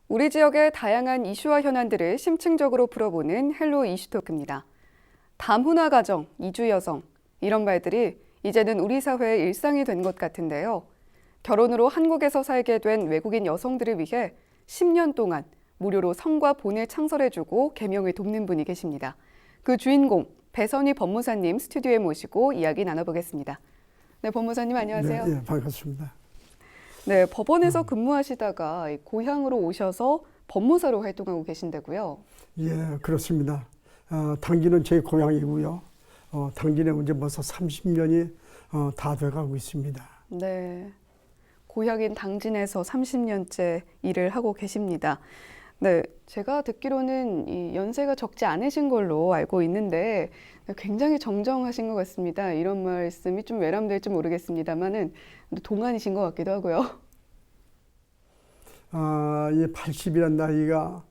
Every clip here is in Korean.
우리 지역의 다양한 이슈와 현안들을 심층적으로 풀어보는 헬로 이슈토크입니다. 다문화 가정, 이주 여성, 이런 말들이 이제는 우리 사회의 일상이 된 것 같은데요. 결혼으로 한국에서 살게 된 외국인 여성들을 위해 10년 동안 무료로 성과 본을 창설해주고 개명을 돕는 분이 계십니다. 그 주인공 배선희 법무사님 스튜디오에 모시고 이야기 나눠보겠습니다. 네, 법무사님 안녕하세요. 네, 반갑습니다. 네, 법원에서 근무하시다가 고향으로 오셔서 법무사로 활동하고 계신다고요? 예, 그렇습니다. 당진은 제 고향이고요. 당진에 이제 벌써 30년이 다 돼가고 있습니다. 네, 고향인 당진에서 30년째 일을 하고 계십니다. 네, 제가 듣기로는 이 연세가 적지 않으신 걸로 알고 있는데 굉장히 정정하신 것 같습니다. 이런 말씀이 좀 외람될지 모르겠습니다만은 동안이신 것 같기도 하고요. 이 80이란 나이가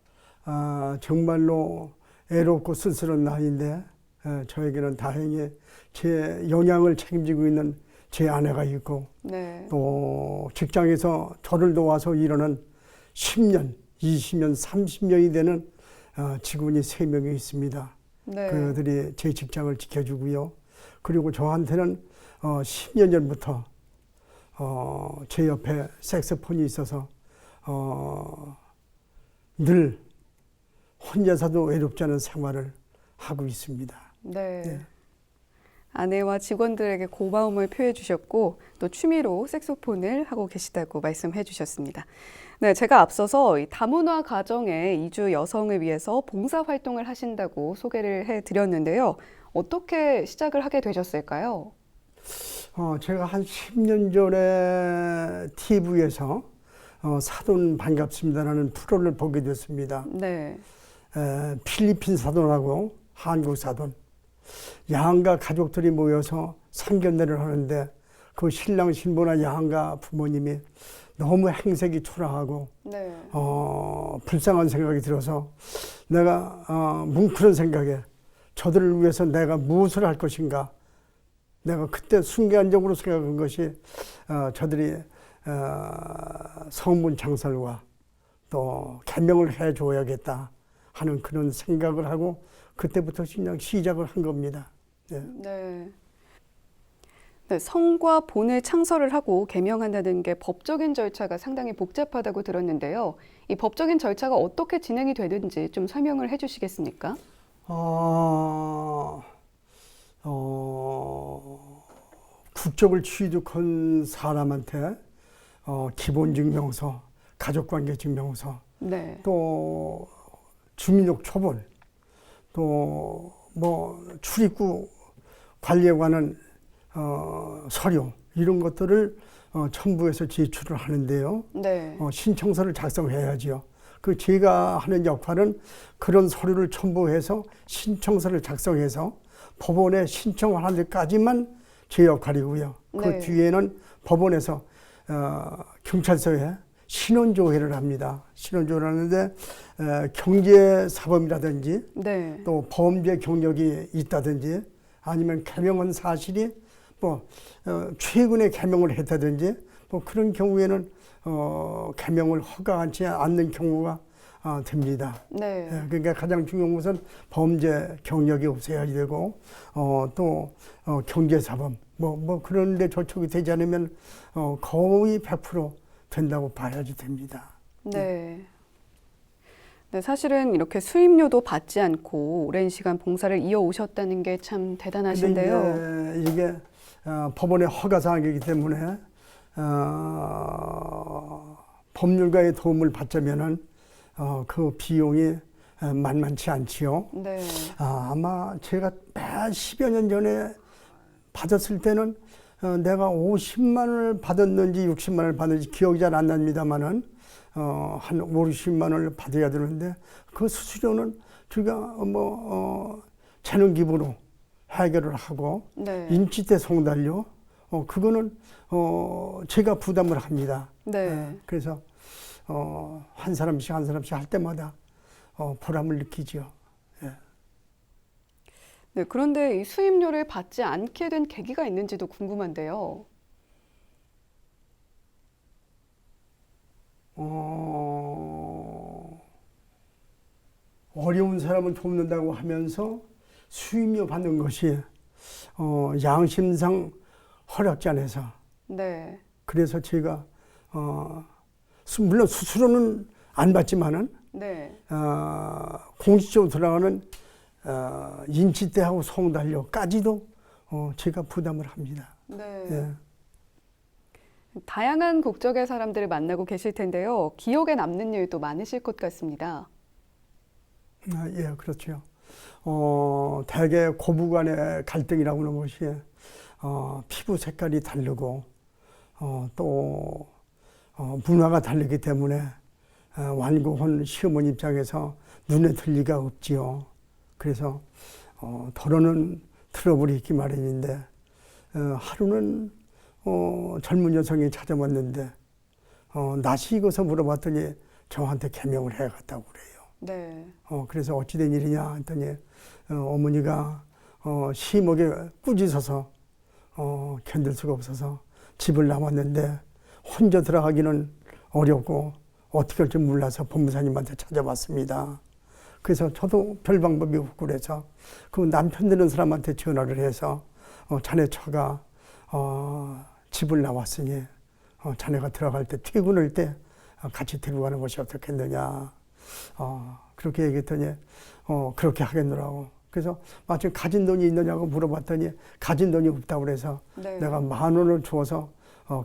정말로 애롭고 쓸쓸한 나이인데 저에게는 다행히 제 영양을 책임지고 있는 제 아내가 있고 네, 또 직장에서 저를 도와서 일하는 10년, 20년, 30년이 되는 직원이 3명이 있습니다. 네, 그들이 제 직장을 지켜주고요. 그리고 저한테는 10년 전부터 제 옆에 색소폰이 있어서 늘 혼자서도 외롭지 않은 생활을 하고 있습니다. 네. 네. 아내와 직원들에게 고마움을 표해 주셨고 또 취미로 색소폰을 하고 계시다고 말씀해 주셨습니다. 네, 제가 앞서서 이 다문화 가정의 이주 여성을 위해서 봉사 활동을 하신다고 소개를 해 드렸는데요. 어떻게 시작을 하게 되셨을까요? 제가 한 10년 전에 TV에서 사돈 반갑습니다라는 프로를 보게 됐습니다. 네, 필리핀 사돈하고 한국 사돈, 양가 가족들이 모여서 상견례를 하는데 그 신랑 신부나 양가 부모님이 너무 행색이 초라하고 네, 불쌍한 생각이 들어서 내가 뭉클한 생각에 저들을 위해서 내가 무엇을 할 것인가. 내가 그때 순간적으로 생각한 것이 저들이 성문 창설과 또 개명을 해줘야겠다 하는 그런 생각을 하고 그때부터 그냥 시작을 한 겁니다. 네. 네. 네, 성과 본을 창설을 하고 개명한다는 게 법적인 절차가 상당히 복잡하다고 들었는데요. 이 법적인 절차가 어떻게 진행이 되는지 좀 설명을 해주시겠습니까? 국적을 취득한 사람한테 기본증명서, 가족관계증명서, 네, 또 주민등 초본, 또 뭐 출입구 관리에 관한 서류 이런 것들을 첨부해서 제출을 하는데요. 네, 신청서를 작성해야지요. 그 제가 하는 역할은 그런 서류를 첨부해서 신청서를 작성해서 법원에 신청하는 데까지만 제 역할이고요. 그 네, 뒤에는 법원에서 경찰서에 신원조회를 합니다. 신원조회를 하는데 경제사범이라든지 네, 또 범죄 경력이 있다든지 아니면 개명한 사실이 뭐 최근에 개명을 했다든지 뭐 그런 경우에는 개명을 허가하지 않는 경우가 됩니다. 네, 그러니까 가장 중요한 것은 범죄 경력이 없어야 되고 또 경제사범 뭐 그런데 저촉이 되지 않으면 거의 100% 된다고 봐야지 됩니다. 네. 네, 사실은 이렇게 수임료도 받지 않고 오랜 시간 봉사를 이어오셨다는 게 참 대단하신데요. 근데 이게 법원의 허가 사항이기 때문에 법률가의 도움을 받자면은 그 비용이 만만치 않지요. 네, 아마 제가 10여 년 전에 받았을 때는 내가 50만 원을 받았는지 60만 원을 받았는지 기억이 잘 안 납니다만은 한 5, 60만 원을 받아야 되는데 그 수수료는 제가 재능기부로 해결을 하고 네, 인치대 송달료 그거는 제가 부담을 합니다. 네. 그래서 한 사람씩 한 사람씩 할 때마다 보람을 느끼죠. 예. 네, 그런데 이 수임료를 받지 않게 된 계기가 있는지도 궁금한데요. 어려운 사람을 돕는다고 하면서 수임료 받는 것이 양심상 허락지 않아서 네. 그래서 제가 물론 수수료는 안 받지만은 네. 공식적으로 들어가는 인치대하고 송달료까지도 제가 부담을 합니다. 네. 예. 다양한 국적의 사람들을 만나고 계실 텐데요. 기억에 남는 일도 많으실 것 같습니다. 예, 그렇죠. 대개 고부 간의 갈등이라고 하는 것이 피부 색깔이 다르고 또 문화가 다르기 때문에 완고한 시어머니 입장에서 눈에 들 리가 없지요. 그래서 더러는 트러블이 있기 마련인데 하루는 젊은 여성이 찾아왔는데 낯이 익어서 물어봤더니 저한테 개명을 해갔다고 그래요. 네. 그래서 어찌된 일이냐 했더니 어머니가 심하게 꾸짖어서 견딜 수가 없어서 집을 나왔는데 혼자 들어가기는 어렵고 어떻게 할지 몰라서 법무사님한테 찾아왔습니다. 그래서 저도 별 방법이 없고 그래서 그 남편 되는 사람한테 전화를 해서 자네 처가 집을 나왔으니 자네가 들어갈 때 퇴근할 때 같이 데리고 가는 것이 어떻겠느냐. 그렇게 얘기했더니 그렇게 하겠노라고. 그래서 마침 가진 돈이 있느냐고 물어봤더니 가진 돈이 없다고 그래서 네. 내가 10,000원을 주어서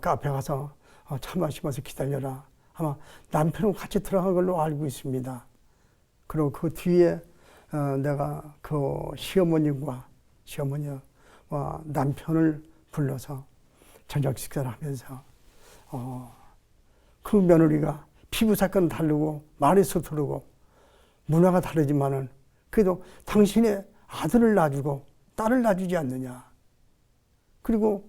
카페 가서 차 마시면서 기다려라. 아마 남편은 같이 들어간 걸로 알고 있습니다. 그리고 그 뒤에 내가 그 시어머니와 남편을 불러서 저녁 식사를 하면서 그 며느리가 피부 색깔은 다르고 말이 서투르고 문화가 다르지만은 그래도 당신의 아들을 놔주고 딸을 놔주지 않느냐. 그리고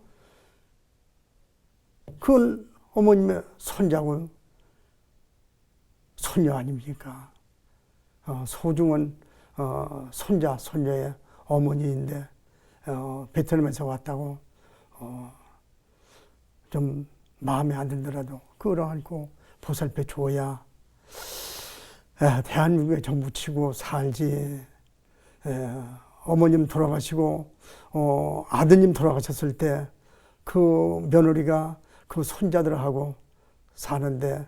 그건 어머님의 손자고 손녀 아닙니까? 소중한 손자, 손녀의 어머니인데 베트남에서 왔다고 좀 마음에 안 들더라도 끌어안고 보살펴 줘야 대한민국에 정부치고 살지. 어머님 돌아가시고 아드님 돌아가셨을 때 그 며느리가 그 손자들하고 사는데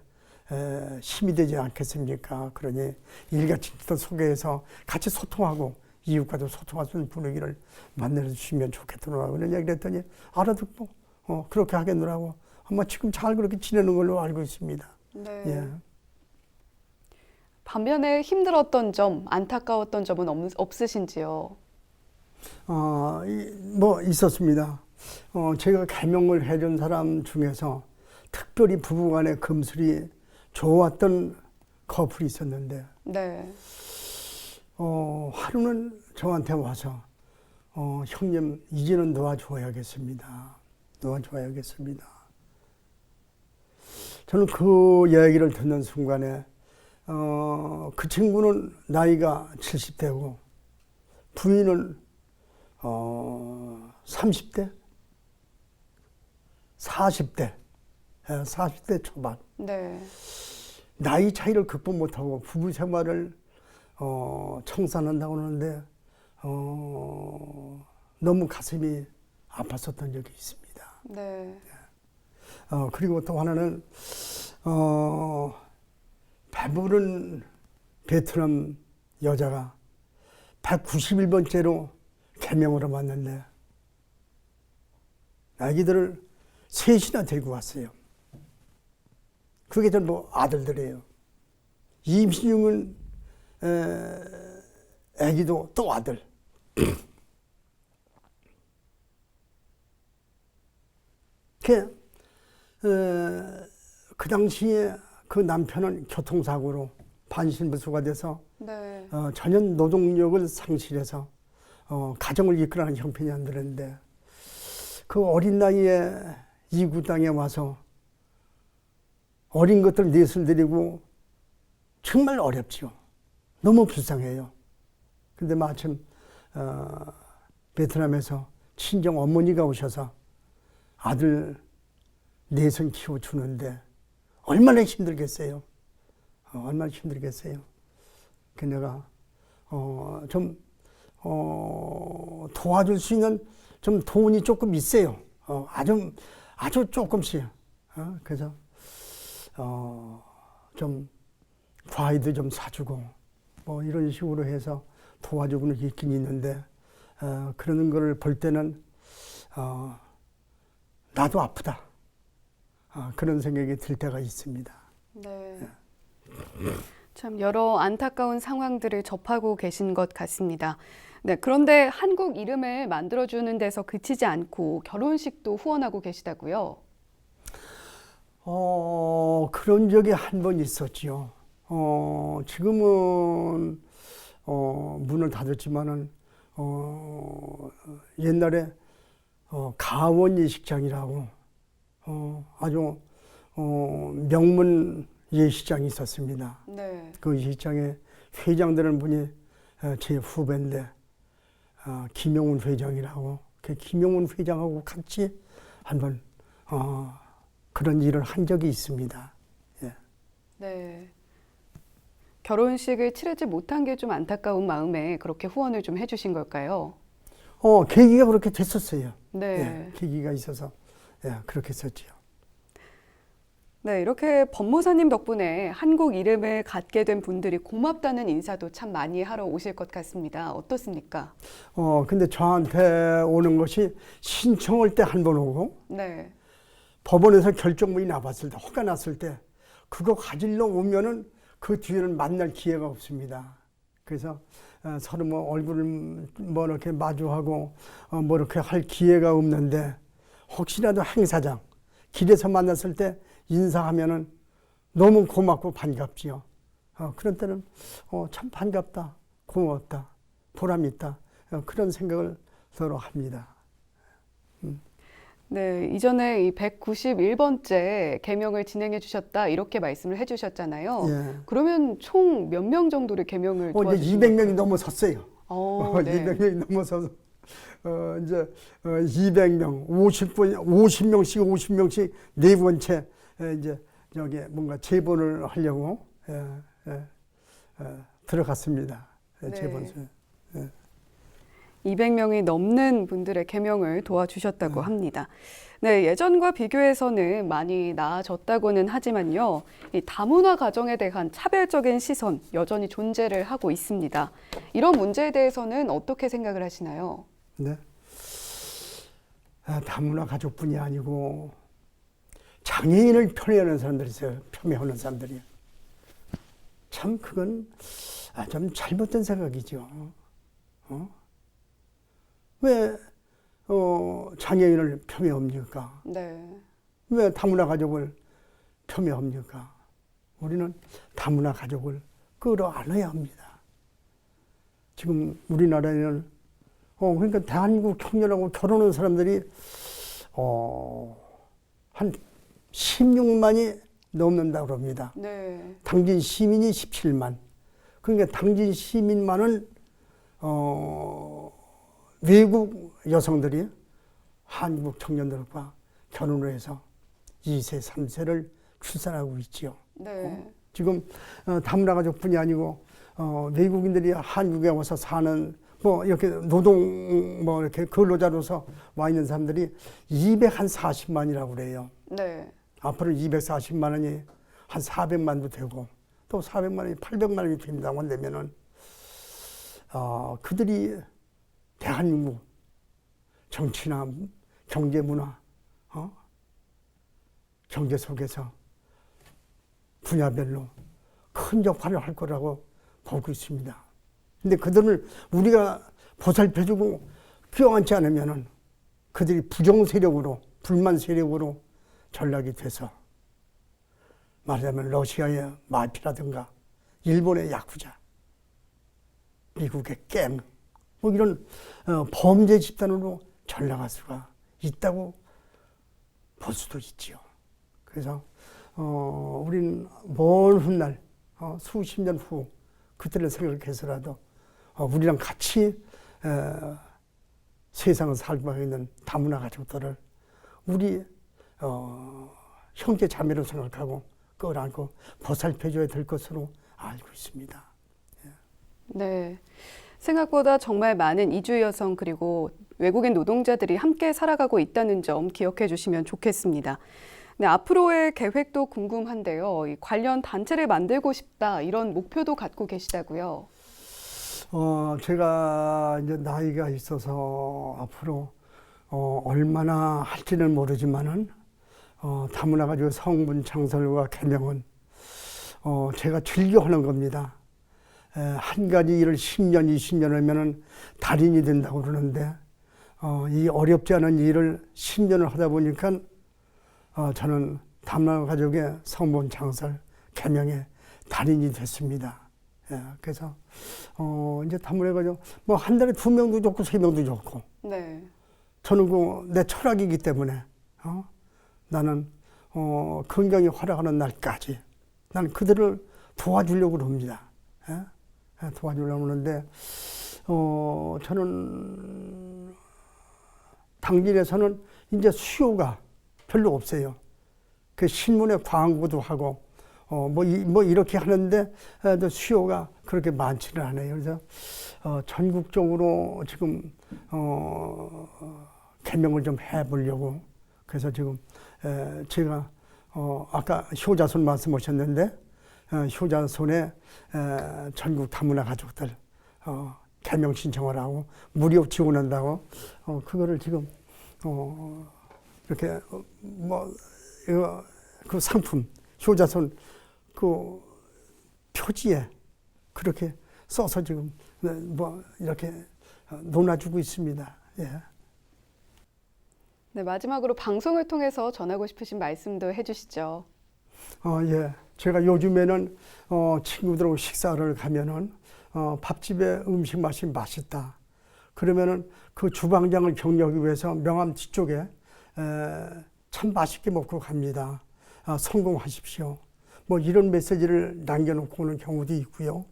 힘이 되지 않겠습니까? 그러니 일가친척들 속에서 같이 소통하고 이웃과도 소통할 수 있는 분위기를 만들어 주시면 좋겠더라고요. 그런 얘기를 했더니 알아듣고 그렇게 하겠노라고 아마 지금 잘 그렇게 지내는 걸로 알고 있습니다. 네. 예. 반면에 힘들었던 점, 안타까웠던 점은 없으신지요? 뭐 있었습니다. 제가 개명을 해준 사람 중에서 특별히 부부간의 금슬이 좋았던 커플이 있었는데 네. 하루는 저한테 와서 형님 이제는 놓아줘야겠습니다. 놓아줘야겠습니다. 저는 그 이야기를 듣는 순간에 그 친구는 나이가 70대고 부인은 30대? 40대? 40대 초반. 네. 나이 차이를 극복 못하고 부부 생활을 청산한다고 하는데 너무 가슴이 아팠었던 적이 있습니다. 네. 그리고 또 하나는 배부른 베트남 여자가 191번째로 개명으로 왔는데 아기들을 셋이나 데리고 왔어요. 그게 전부 아들들이에요. 임신 중인 아기도 또 아들. 그 당시에 그 남편은 교통사고로 반신불수가 돼서 네. 전혀 노동력을 상실해서 가정을 이끌어가는 형편이 안 되는데 그 어린 나이에 이구 땅에 와서 어린 것들 넷을 데리고 정말 어렵죠. 너무 불쌍해요. 근데 마침 베트남에서 친정 어머니가 오셔서 아들 넷을 키워주는데 얼마나 힘들겠어요. 얼마나 힘들겠어요. 그 내가 좀 도와줄 수 있는 좀 돈이 조금 있어요. 아주 조금씩. 그래서 좀 과일도 좀 사주고 뭐 이런 식으로 해서 도와주고는 있긴 있는데 그런 거를 볼 때는 나도 아프다. 그런 생각이 들 때가 있습니다. 네. 참 여러 안타까운 상황들을 접하고 계신 것 같습니다. 네, 그런데 한국 이름을 만들어주는 데서 그치지 않고 결혼식도 후원하고 계시다고요? 그런 적이 한 번 있었지요. 지금은 문을 닫았지만은 옛날에 가원 예식장이라고 아주 명문 예식장이 있었습니다. 네. 그 예식장에 회장 되는 분이 제 후배인데 김용훈 회장이라고 그 김용훈 회장하고 같이 한번 그런 일을 한 적이 있습니다. 예. 네. 결혼식을 치르지 못한 게 좀 안타까운 마음에 그렇게 후원을 좀 해주신 걸까요? 계기가 그렇게 됐었어요. 네. 예, 계기가 있어서 그렇게 했었지요. 네, 이렇게 법무사님 덕분에 한국 이름을 갖게 된 분들이 고맙다는 인사도 참 많이 하러 오실 것 같습니다. 어떻습니까? 근데 저한테 오는 것이 신청할 때 한 번 오고 네. 법원에서 결정문이 나왔을 때, 허가 났을 때 그거 가지러 오면은 그 뒤에는 만날 기회가 없습니다. 그래서 서로 뭐 얼굴을 뭐 이렇게 마주하고 뭐 이렇게 할 기회가 없는데 혹시라도 행사장 길에서 만났을 때 인사하면은 너무 고맙고 반갑지요. 그런 때는 참 반갑다, 고맙다, 보람 있다 그런 생각을 서로 합니다. 네, 이전에 이 191번째 개명을 진행해 주셨다 이렇게 말씀을 해 주셨잖아요. 예. 그러면 총 몇 명 정도를 개명을 이제 도와주신 200명이 넘어섰어요. 네. 200명이 넘어서서 이제 200명, 50명씩 50명씩 네 번째 이제 여기 뭔가 재본을 하려고 들어갔습니다. 네. 재본서. 200명이 넘는 분들의 개명을 도와주셨다고 합니다. 네, 예전과 비교해서는 많이 나아졌다고는 하지만요, 이 다문화 가정에 대한 차별적인 시선 여전히 존재를 하고 있습니다. 이런 문제에 대해서는 어떻게 생각을 하시나요? 네. 다문화 가족뿐이 아니고 장애인을 편애하는 사람들이 있어요. 폄훼하는 사람들이. 참 그건 좀 잘못된 생각이죠. 왜 장애인을 폄훼합니까? 네. 왜 다문화 가족을 폄훼합니까? 우리는 다문화 가족을 끌어안아야 합니다. 지금 우리나라에는 그러니까 대한민국 청년하고 결혼한 사람들이 한 16만이 넘는다고 합니다. 네. 당진 시민이 17만. 그러니까 당진 시민만은 외국 여성들이 한국 청년들과 결혼을 해서 2세, 3세를 출산하고 있지요. 네. 지금 다문화 가족뿐이 아니고 외국인들이 한국에 와서 사는 뭐 이렇게 노동 뭐 이렇게 근로자로서 와 있는 사람들이 240만이라고 그래요. 네. 앞으로 240만 원이 한 400만도 되고 또 400만 원이 800만 원이 된다고 한다면은 그들이 대한민국 정치나 경제 문화, 경제 속에서 분야별로 큰 역할을 할 거라고 보고 있습니다. 근데 그들을 우리가 보살펴주고 껴안지 않으면은 그들이 부정 세력으로, 불만 세력으로 전락이 돼서 말하자면 러시아의 마피라든가 일본의 야쿠자, 미국의 갱, 뭐 이런 범죄 집단으로 전락할 수가 있다고 볼 수도 있지요. 그래서 우리는 먼 훗날 수십 년 후 그때를 생각해서라도 우리랑 같이 세상을 살고 있는 다문화 가족들을 우리 형제 자매로 생각하고 끌어안고 보살펴줘야 될 것으로 알고 있습니다. 네. 생각보다 정말 많은 이주 여성 그리고 외국인 노동자들이 함께 살아가고 있다는 점 기억해 주시면 좋겠습니다. 네, 앞으로의 계획도 궁금한데요. 이 관련 단체를 만들고 싶다 이런 목표도 갖고 계시다고요. 제가 이제 나이가 있어서 앞으로 얼마나 할지는 모르지만은 다문화 가지고 성분 창설과 개명은 제가 즐겨 하는 겁니다. 한 가지 일을 10년, 20년 하면은 달인이 된다고 그러는데 이 어렵지 않은 일을 10년을 하다 보니까 저는 다문화 가족의 성분 창설, 개명의 달인이 됐습니다. 그래서 이제 다문화 가족 뭐 한 달에 2명도 좋고 3명도 좋고 네. 저는 내 철학이기 때문에 나는 건강이 활약하는 날까지 나는 그들을 도와주려고 합니다. 도와주려고 하는데 저는 당진에서는 이제 수요가 별로 없어요. 그 신문에 광고도 하고 뭐 이렇게 하는데 수요가 그렇게 많지는 않아요. 그래서 전국적으로 지금 개명을 좀 해보려고 그래서 지금 제가 아까 효자손 말씀하셨는데 효자손에 전국 다문화 가족들 개명 신청을 하고 무료 지원한다고 그거를 지금 이렇게 이거 그 상품 효자손 그 표지에 그렇게 써서 지금 이렇게 논아주고 있습니다. 예. 네, 마지막으로 방송을 통해서 전하고 싶으신 말씀도 해주시죠. 예. 제가 요즘에는 친구들하고 식사를 가면은 밥집에 음식 맛이 맛있다. 그러면은 그 주방장을 격려하기 위해서 명함 뒤쪽에 참 맛있게 먹고 갑니다. 성공하십시오. 뭐 이런 메시지를 남겨놓고 오는 경우도 있고요.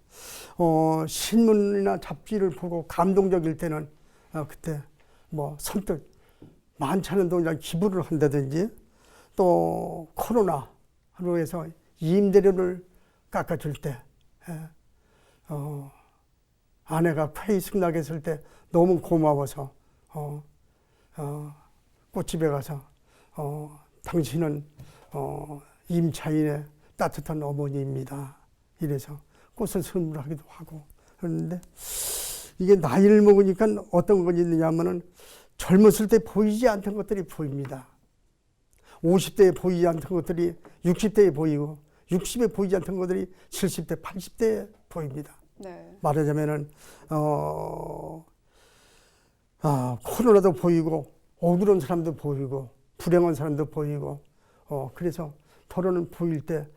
신문이나 잡지를 보고 감동적일 때는 그때 뭐 선뜻 많지 않은 돈이랑 기부를 한다든지 또 코로나로 해서 임대료를 깎아줄 때 아내가 쾌히 나게 했을 때 너무 고마워서 꽃집에 가서 당신은 임차인의 따뜻한 어머니입니다. 이래서 꽃을 선물하기도 하고 그런데 이게 나이를 먹으니까 어떤 건 있느냐면은 젊었을 때 보이지 않던 것들이 보입니다. 50대에 보이지 않던 것들이 60대에 보이고 60에 보이지 않던 것들이 70대, 80대에 보입니다. 네. 말하자면은 코로나도 보이고 억울한 사람도 보이고 불행한 사람도 보이고 그래서 더러는 보일 때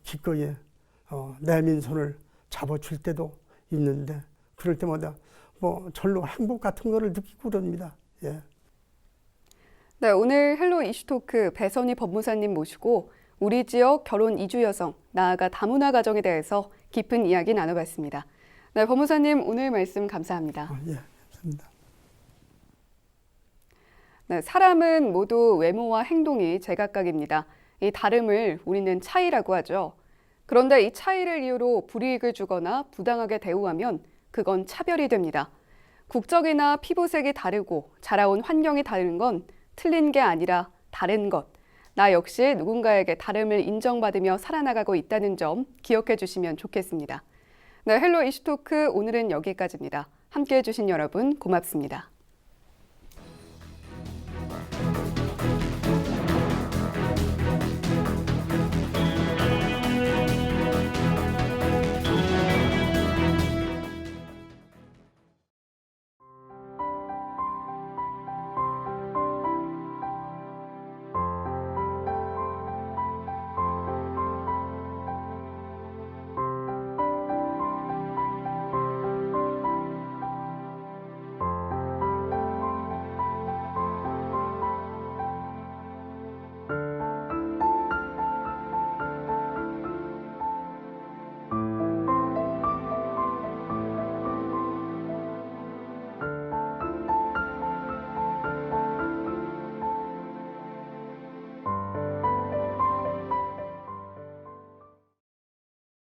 기꺼이 내민 손을 잡아줄 때도 있는데 그럴 때마다 뭐 절로 행복 같은 거를 느끼고 그럽니다. 예. 네, 오늘 헬로 이슈토크 배선희 법무사님 모시고 우리 지역 결혼 이주 여성, 나아가 다문화 가정에 대해서 깊은 이야기 나눠봤습니다. 네, 법무사님 오늘 말씀 감사합니다. 예, 감사합니다. 네, 사람은 모두 외모와 행동이 제각각입니다. 이 다름을 우리는 차이라고 하죠. 그런데 이 차이를 이유로 불이익을 주거나 부당하게 대우하면 그건 차별이 됩니다. 국적이나 피부색이 다르고 자라온 환경이 다른 건 틀린 게 아니라 다른 것. 나 역시 누군가에게 다름을 인정받으며 살아나가고 있다는 점 기억해 주시면 좋겠습니다. 네, 헬로 이슈토크 오늘은 여기까지입니다. 함께해 주신 여러분 고맙습니다.